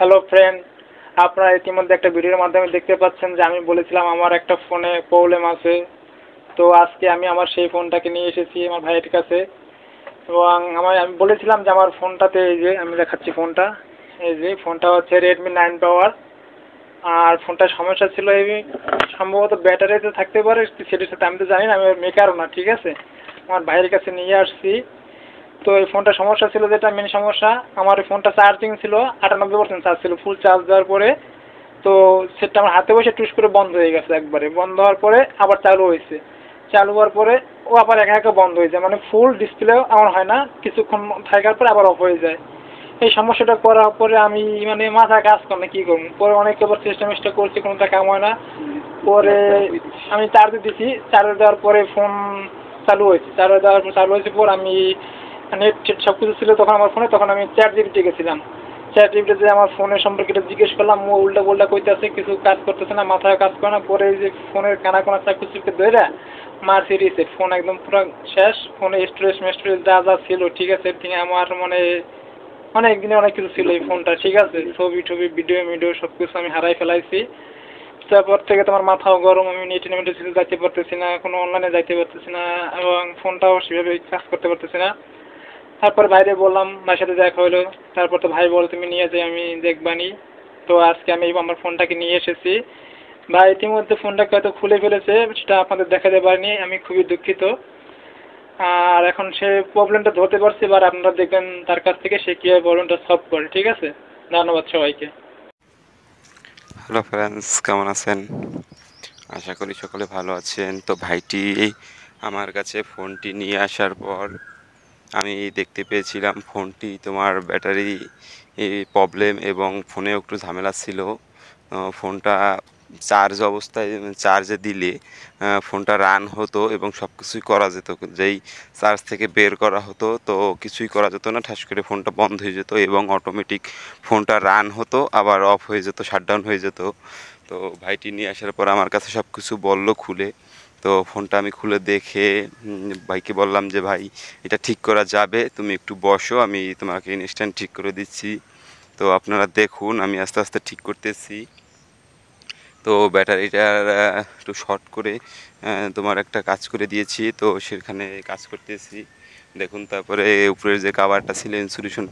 Hello friend, আপনারা ইতিমধ্যে একটা ভিডিওর মাধ্যমে দেখতে পাচ্ছেন যে আমি বলেছিলাম আমার একটা ফোনে প্রবলেম আছে। তো আজকে আমি আমার সেই ফোনটাকে নিয়ে এসেছি আমার ভাইয়ের কাছে, এবং আমি বলেছিলাম যে আমার ফোনটাতে এই যে আমি দেখাচ্ছি ফোনটা, এই যে ফোনটা হচ্ছে রেডমি 9 পাওয়ার। আর ফোনটার সমস্যা ছিল এই সম্ভবত ব্যাটারিতে থাকতে পারে, সেটার সাথে আমি তো জানি না, আমি মেকারও না, ঠিক আছে। আমার ভাইয়ের কাছে নিয়ে আসছি। তো এই ফোনটা সমস্যা ছিল, যেটা মেন সমস্যা, আমার এই ফোনটা চার্জিং ছিল 98% চার্জ ছিল, ফুল চার্জ দেওয়ার পরে তো সেটা আমার হাতে বসে টুস করে বন্ধ হয়ে গেছে। একবারে বন্ধ হওয়ার পরে আবার চালু হয়েছে, চালু হওয়ার পরে ও আবার একা একা বন্ধ হয়ে যায়, মানে ফুল ডিসপ্লেও আমার হয় না, কিছুক্ষণ থাকার পরে আবার অফ হয়ে যায়। এই সমস্যাটা করার পরে আমি মানে মাথা কাজ করে না কী করবো। পরে অনেকবার চেষ্টা মেষ্টা করছি, কোনোটা কাম হয় না। পরে আমি চার্জে দিছি, চার্জে দেওয়ার পরে ফোন চালু হয়েছে, চালু হয়েছে পর আমি নেট সব কিছু ছিল তখন আমার ফোনে, তখন আমি চ্যাট জিপিটি গেছিলাম। চ্যাট জিপিটিতে আমার ফোনের সম্পর্কে জিজ্ঞেস করলাম, ও উল্টা পাল্টা কইতেছে, কিছু কাজ করতেছে না, মাথায় কাজ করে না। পরে এই যে ফোনের কানা কোনা চাকু চুপকে ধরে মারছি রিসেট, ফোন একদম পুরো শেষ। ফোনে স্টোরেজ মেস্টোরেজ যা যা ছিল ঠিক আছে, ঠিক আমার মানে অনেক দিনে অনেক কিছু ছিল এই ফোনটা, ঠিক আছে। ছবি টবি ভিডিও মিডিও সব কিছু আমি হারাই ফেলাইছি। তারপর থেকে তোমার মাথাও গরম, আমি নেটে নেটে যাইতে পারতেছি না, কোনো অনলাইনে যাইতে পারতেছি না, এবং ফোনটাও সেভাবে কাজ করতে পারতেছি না। তারপর ভাইরে বললাম, ভাইয়ের সাথে দেখা হলো। তারপর তো ভাই বল তুমি নিয়ে যাই, আমি দেখবানি। তো আজকে আমি আমার ফোনটাকে নিয়ে এসেছি। ভাই ইতিমধ্যে ফোনটাকে হয়তো খুলে ফেলেছে, সেটা আপনাদের দেখাতে পারিনি, আমি খুবই দুঃখিত। আর এখন সে প্রবলেমটা ধরতে পারছে, এবার আপনারা দেখবেন তার কাছ থেকে সে কীভাবে প্রবলেমটা সলভ করে, ঠিক আছে। ধন্যবাদ সবাইকে। হ্যালো ফ্রেন্ডস, কেমন আছেন? আশা করি সকলে ভালো আছেন। তো ভাইটি আমার কাছে ফোনটি নিয়ে আসার পর আমি দেখতে পেয়েছিলাম ফোনটি তোমার ব্যাটারি প্রবলেম এবং ফোনেও একটু ঝামেলা ছিল। ফোনটা চার্জ অবস্থায় চার্জে দিলে ফোনটা রান হতো এবং সব কিছুই করা যেত, যেই চার্জ থেকে বের করা হতো তো কিছুই করা যেত না, ঠাস করে ফোনটা বন্ধ হয়ে যেত এবং অটোমেটিক ফোনটা রান হতো, আবার অফ হয়ে যেত, শাটডাউন হয়ে যেত। তো ভাইটি নিয়ে আসার পর আমার কাছে সব কিছু বললো খুলে। তো ফোনটা আমি খুলে দেখে ভাইকে বললাম যে ভাই এটা ঠিক করা যাবে, তুমি একটু বসো, আমি তোমাকে ইনস্ট্যান্ট ঠিক করে দিচ্ছি। তো আপনারা দেখুন আমি আস্তে আস্তে ঠিক করতেছি। তো ব্যাটারিটার একটু শর্ট করে তোমার একটা কাজ করে দিয়েছি, তো সেখানে কাজ করতেছি দেখুন। তারপরে উপরের যে কাভারটা ছিল ইনসুলেশন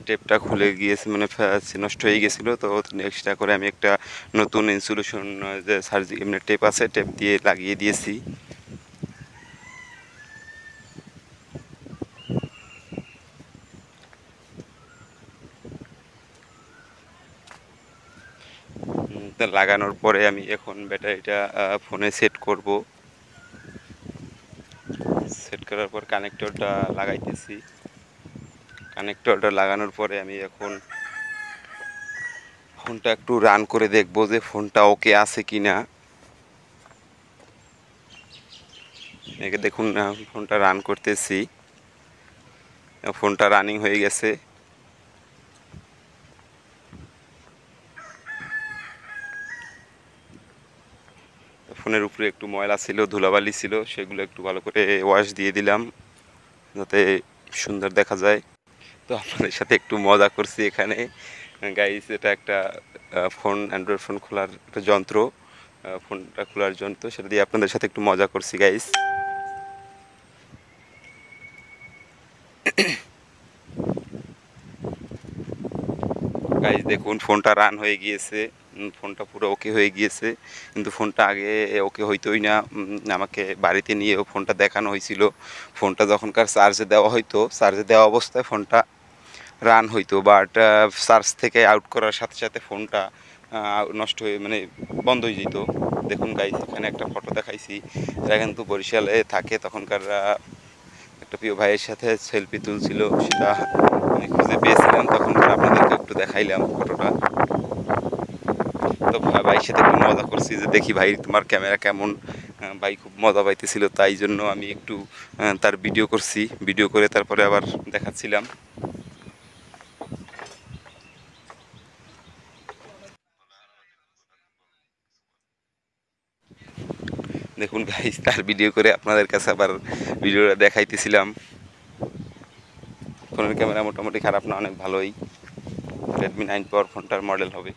টেপটা খুলে গিয়েছে, মানে নষ্ট হয়ে গেছিলো। তো এক্সট্রা করে আমি একটা নতুন ইনসুলেশন যে এমনি টেপ আছে, টেপ দিয়ে লাগিয়ে দিয়েছি। তা লাগানোর পরে আমি এখন ব্যাটারিটা ফোনে সেট করব। সেট করার পর কানেক্টরটা লাগাইতেছি। কানেক্টরটা লাগানোর পরে আমি এখন ফোনটা একটু রান করে দেখবো যে ফোনটা ওকে আছে কি না। দেখুন ফোনটা রান করতেছি, ফোনটা রানিং হয়ে গেছে। ফোনের উপরে একটু ময়লা ছিল, ধুলাবালি ছিল, সেগুলো একটু ভালো করে ওয়াশ দিয়ে দিলাম যাতে সুন্দর দেখা যায়। তো আপনাদের সাথে একটু মজা করছি এখানে গাইস। এটা একটা ফোন, অ্যান্ড্রয়েড ফোন খোলার একটা যন্ত্র, ফোনটা খোলার যন্ত্র, সেটা দিয়ে আপনাদের সাথে একটু মজা করছি গাইস। গাইস দেখুন ফোনটা রান হয়ে গিয়েছে, ফোনটা পুরো ওকে হয়ে গিয়েছে। কিন্তু ফোনটা আগে ওকে হইতোই না, আমাকে বাড়িতে নিয়েও ফোনটা দেখানো হয়েছিল। ফোনটা যখনকার চার্জে দেওয়া হইতো, চার্জে দেওয়া অবস্থায় ফোনটা রান হইতো, বাট চার্জ থেকে আউট করার সাথে সাথে ফোনটা নষ্ট হয়ে মানে বন্ধ হয়ে যেত। দেখুন গাইস এখানে একটা ফটো দেখাইছি, এরা কিন্তু বরিশালে থাকে, তখনকার একটা প্রিয় ভাইয়ের সাথে সেলফি তুলছিল, সেটা আমি খুঁজে পেয়েছিলাম, তখন আপনাদেরকে একটু দেখাইলাম ফটোটা। তো ভাইয়ের সাথে একটু মজা করছি যে দেখি ভাই তোমার ক্যামেরা কেমন। ভাই খুব মজা পাইতেছিল, তাই জন্য আমি একটু তার ভিডিও করছি, ভিডিও করে তারপরে আবার দেখাচ্ছিলাম। দেখুন গাইস তার ভিডিও করে আপনাদের কাছে আবার ভিডিওটা দেখাইতেছিলাম। ফোনের ক্যামেরা মোটামুটি খারাপ না, অনেক ভালোই। রেডমি 9 পাওয়ার ফোনটার মডেল হবে।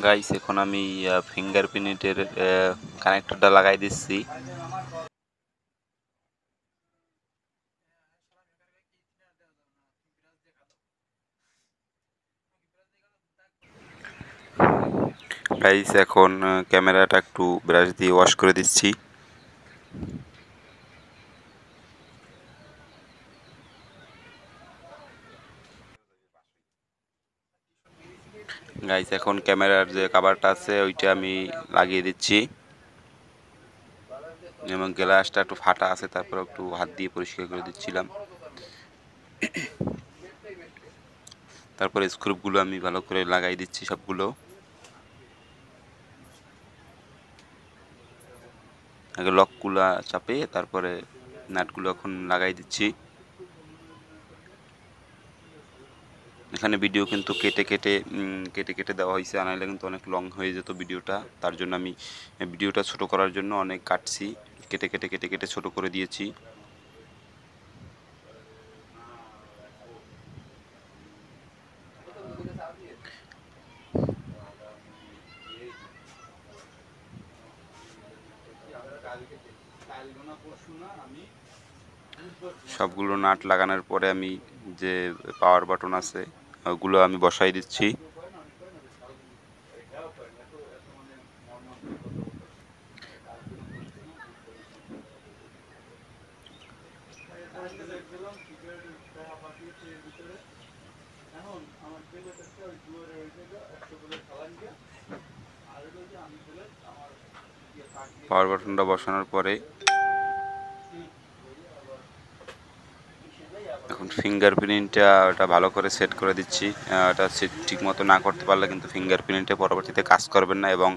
গাইস এখন আমি ফিঙ্গারপ্রিন্টের কানেক্টরটা লাগাই দিচ্ছি। গাইস এখন ক্যামেরাটা একটু ব্রাশ দিয়ে ওয়াশ করে দিচ্ছি। গাইস এখন ক্যামেরার যে কভারটা আছে ওইটা আমি লাগিয়ে দিচ্ছি এবং গ্লাসটা একটু ফাটা আছে, তারপর একটু হাত দিয়ে পরিষ্কার করে দিচ্ছিলাম। তারপরে স্ক্রুপগুলো আমি ভালো করে লাগাই দিচ্ছি সবগুলো। আগে লকগুলো চাপে তারপরে নাটগুলো এখন লাগাই দিচ্ছি। এখানে ভিডিও কিন্তু কেটে কেটে কেটে কেটে দেওয়া হয়েছে, আনাইলে কিন্তু অনেক লং হয়ে যেত ভিডিওটা। তার জন্য আমি ভিডিওটা ছোট করার জন্য অনেক কাটছি, কেটে কেটে কেটে কেটে ছোট করে দিয়েছি। সবগুলো নাট লাগানোর পরে আমি যে পাওয়ার বাটন আছে ওগুলো আমি বসাই দিচ্ছি। পাওয়ার বাটনটা বসানোর পরে এখন ফিঙ্গারপ্রিন্টটা ওটা ভালো করে সেট করে দিচ্ছি। এটা সেট ঠিক মতো না করতে পারলে কিন্তু ফিঙ্গারপ্রিন্টে পরবর্তীতে কাজ করবেন না, এবং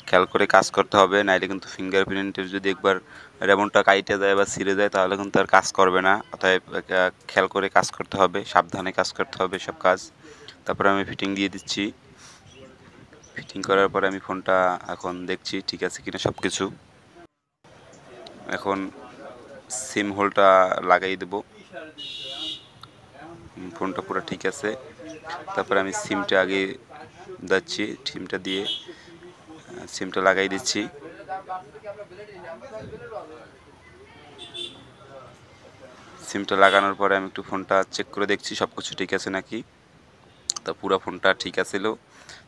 খেয়াল করে কাজ করতে হবে, নাইলে কিন্তু ফিঙ্গারপ্রিন্টের যদি একবার রেমনটা কাইটে যায় বা ছিঁড়ে যায় তাহলে কিন্তু আর কাজ করবে না। অতএব খেয়াল করে কাজ করতে হবে, সাবধানে কাজ করতে হবে সব কাজ। তারপরে আমি ফিটিং দিয়ে দিচ্ছি। ফিটিং করার পরে আমি ফোনটা এখন দেখছি ঠিক আছে কিনা সব কিছু। এখন সিম হোলটা লাগাই দেব। ফোনটা পুরো ঠিক আছে। তারপরে আমি সিমটা আগে যাচ্ছি, সিমটা দিয়ে সিমটা লাগাই দিচ্ছি। সিমটা লাগানোর পরে আমি একটু ফোনটা চেক করে দেখছি সব কিছু ঠিক আছে নাকি। তো পুরো ফোনটা ঠিক আছিল।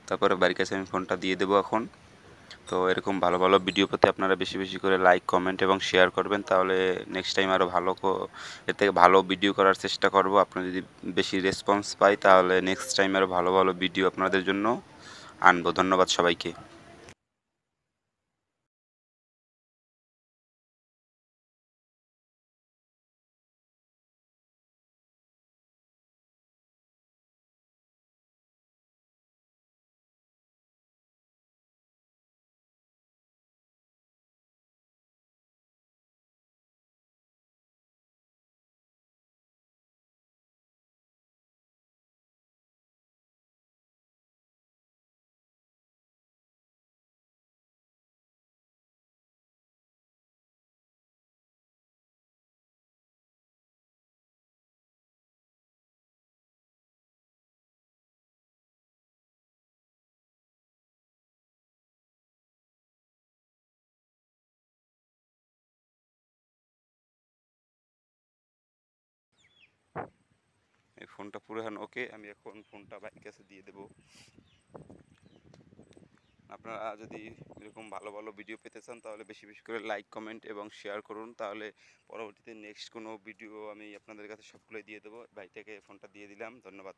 তারপরে বাড়ির কাছে আমি ফোনটা দিয়ে দেবো এখন। তো এরকম ভালো ভালো ভিডিও পেতে আপনারা বেশি বেশি করে লাইক, কমেন্ট এবং শেয়ার করবেন, তাহলে নেক্সট টাইম আরও ভালো এর থেকে ভালো ভিডিও করার চেষ্টা করব। আপনারা যদি বেশি রেসপন্স পাই তাহলে নেক্সট টাইম আরও ভালো ভালো ভিডিও আপনাদের জন্য আনবো। ধন্যবাদ সবাইকে। এই ফোনটা পুরো এখন ওকে, আমি এখন ফোনটা বাইরের কাছে দিয়ে দেবো। আপনারা যদি এরকম ভালো ভালো ভিডিও পেতে চান তাহলে বেশি বেশি করে লাইক, কমেন্ট এবং শেয়ার করুন, তাহলে পরবর্তীতে নেক্সট কোনো ভিডিও আমি আপনাদের কাছে সবগুলোই দিয়ে দেবো। ভাইটাকে ফোনটা দিয়ে দিলাম। ধন্যবাদ।